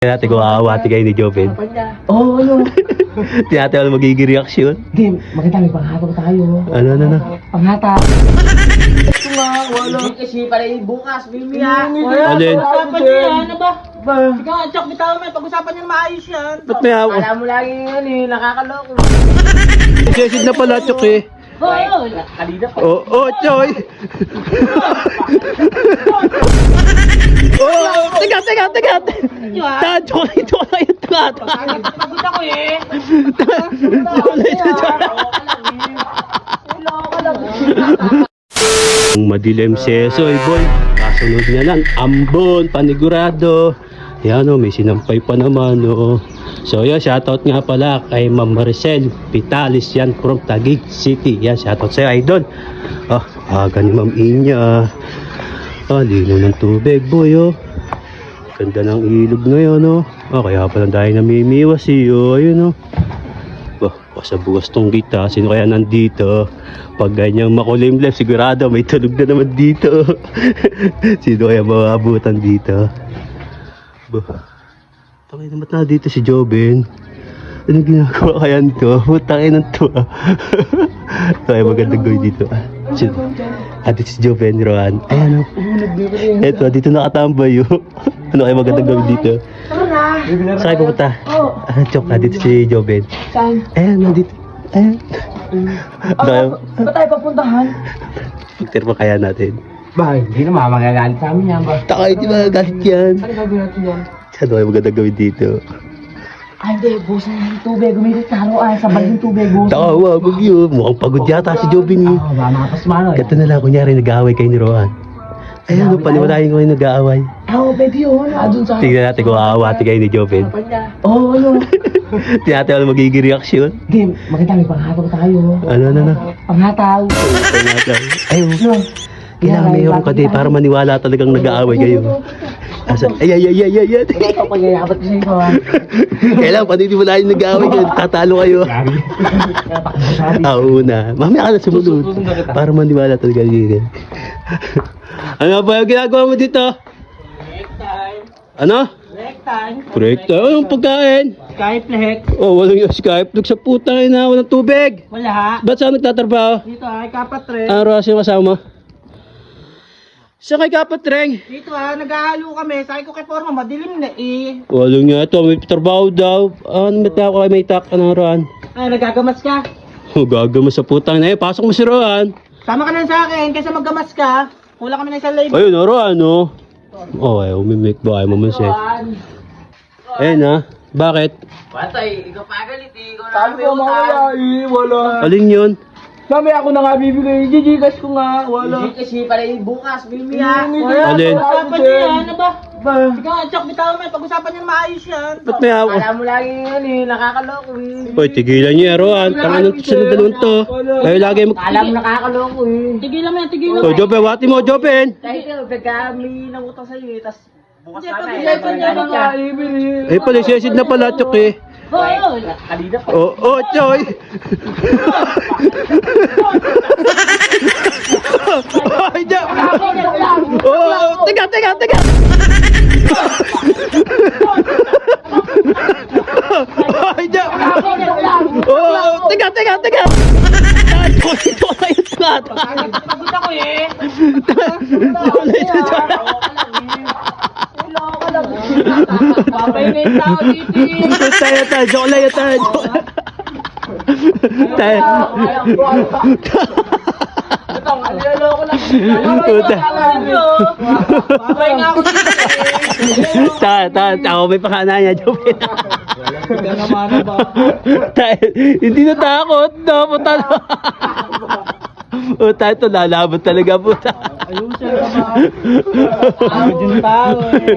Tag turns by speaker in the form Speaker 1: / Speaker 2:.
Speaker 1: Natin kung aawati kayo ni Joven.
Speaker 2: Oo, ano?
Speaker 1: Di natin alam magiging reaksyon.
Speaker 2: Game, maganda may panghatag tayo.
Speaker 1: Ano?
Speaker 2: Panghatag.
Speaker 3: Ito nga, wala. Hindi kasi pala bukas, Mimi ha.
Speaker 1: Alin?
Speaker 3: Pag-usapan niyo yan, ano ba? Ikaw, Chok, bitaw mo, pag-usapan niyo na maayos yan.
Speaker 1: Ba't may ako?
Speaker 3: Alam mo lagi yan eh, nakakaloko.
Speaker 1: Sesid na pala, Chok eh.
Speaker 3: Oo, kanina pa.
Speaker 1: Oh, Choy! Oh, teka! Chok na yung tata.
Speaker 3: Pagod ako eh.
Speaker 1: Madilim sesoy boy. Kasunod niya lang, ambon, panigurado. Yan o, may sinampay pa naman o. So yan, shoutout nga pala kay Ma'am Maricel Vitalis yan from Taguig City. Yan, shoutout sa'yo idol. Aga ni Ma'am Inya. Lino ng tubig boy o. Ganda ng ilog ngayon o. Kaya pala dahil namimiwas iyo. Ayun o. Sa bukas tong gita, sino kaya nandito? Pag ganyang makulimlim, sigurado may tulog na naman dito. Sino kaya maaabutan dito? Takay naman na dito si Joven. Anong ginagawa kaya nito? Takay ng tuwa. Kaya magandang gawin dito. Dito si Joven, Rohan. Ayan o. Eto, dito nakatambay o. Ano kaya magandang gawin dito? Saan kayo pupunta? Chok, dito si Joven.
Speaker 2: Saan?
Speaker 1: Ayan, nandito. Ayan.
Speaker 2: Ba't tayo papuntahan?
Speaker 1: Pagtir pa kaya natin.
Speaker 2: Ba, hindi naman magagalit sa amin yan ba?
Speaker 1: Takay, di ba galit yan?
Speaker 2: Ano gagawin natin yan?
Speaker 1: Ano kaya magandang gawin dito?
Speaker 2: Ay, hindi. Busan na yung tubig. Gumilit taro ay. Sabay yung tubig. Busan.
Speaker 1: Takawa, wag yun. Mukhang pagod yata si Joven eh.
Speaker 2: Ba, makapas mano.
Speaker 1: Gato na lang, kunyari nag-aaway kayo ni Rohan. Ayan, paniwalayin ko yung nag-aaway.
Speaker 2: Pwede yun. Doon sa...
Speaker 1: Tingnan natin kung aawati kayo ni Joven.
Speaker 2: Oo, ano?
Speaker 1: Di natin alam magiging reaksyon.
Speaker 2: Game, maganda may panghatag tayo.
Speaker 1: Ano?
Speaker 2: Panghatag.
Speaker 1: Ayun.
Speaker 2: Ano?
Speaker 1: Kailangan mayroon ka din para maniwala talagang nag-aaway kayo. Ay.
Speaker 2: Ikaw pag-iayabat ko sa iyo ha.
Speaker 1: Kailangan paniniwalaan yung nag-aaway kayo. Tatalo kayo. Una. Mamaya ka na sumunod. Para maniwala talaga kayo. Ano ba yung ginagawa mo dito?
Speaker 3: Break time.
Speaker 1: Ano?
Speaker 3: Break time.
Speaker 1: Break time. Anong pagkain?
Speaker 3: Skype Lex.
Speaker 1: Walang yung Skype. Sa putang ina, walang tubig.
Speaker 3: Wala.
Speaker 1: Ba't saan nagtatrabaho?
Speaker 3: Dito ay kapatre.
Speaker 1: Ano oras yung kasama? Sa kay Kapatreng.
Speaker 3: Dito naghahalo kami. Sabi ko kay Forma, madilim na eh.
Speaker 1: Walang nga ito, may trabaho daw. May tako kayo, may tak, ano Rohan?
Speaker 3: Ay, nagagamas ka.
Speaker 1: Gagamas sa putang na pasok mo si Rohan.
Speaker 3: Sama ka na sa akin, kaysa maggamas ka. Wala kami na isang live.
Speaker 1: Ayun, Rohan, no? Umimik ba? Ayaw mo man siya. Ayun bakit?
Speaker 3: Patay, ikaw pagalit eh. Ikaw
Speaker 2: Sabi ko mamaya wala.
Speaker 1: Alin yun?
Speaker 2: Sabi ako na nga bibigay. Gigigas ko nga. Wala.
Speaker 3: Hindi kasi pala bukas, Mimi ha.
Speaker 1: Alin?
Speaker 3: Pag-usapan niyo yan, ano ba? Ikaw, Chok, bitaw mo, pag-usapan niyo na maayos yan.
Speaker 1: Ba't may ako?
Speaker 3: Alam mo lagi yan eh, nakakaloko eh.
Speaker 1: Uy, tigilan niyo, Rohan. Tangan ng sunod dalawang to. Kayo lagi mag...
Speaker 3: Alam mo nakakaloko eh. Tigilan mo yan, tigilan mo.
Speaker 1: Jopen, wati mo, Jopen.
Speaker 3: Kahit ikaw, pagka may nangutang sa'yo eh, tas bukas ka na eh.
Speaker 2: Pag-isapan niya na nga ibili.
Speaker 1: Pala, sesid na pala, Chok eh.
Speaker 3: Kanina pa.
Speaker 1: Choy! Ay, da! Teka! Ay, da! Teka! Ito na yung tata.
Speaker 3: Pagod ako eh. Babay na yung tao dito eh.
Speaker 1: Tayo, joke lang yun tayo.
Speaker 3: Ito, aliloloko lang.
Speaker 1: Puta.
Speaker 3: Babay nga ako dito eh.
Speaker 1: Ako may pakana niya, Jopen.
Speaker 3: Hindi naman ba?
Speaker 1: Hindi natakot, no? Puta. Puta, ito lalaban talaga, puta.
Speaker 3: Ayusin naman. Pagod yung tao eh.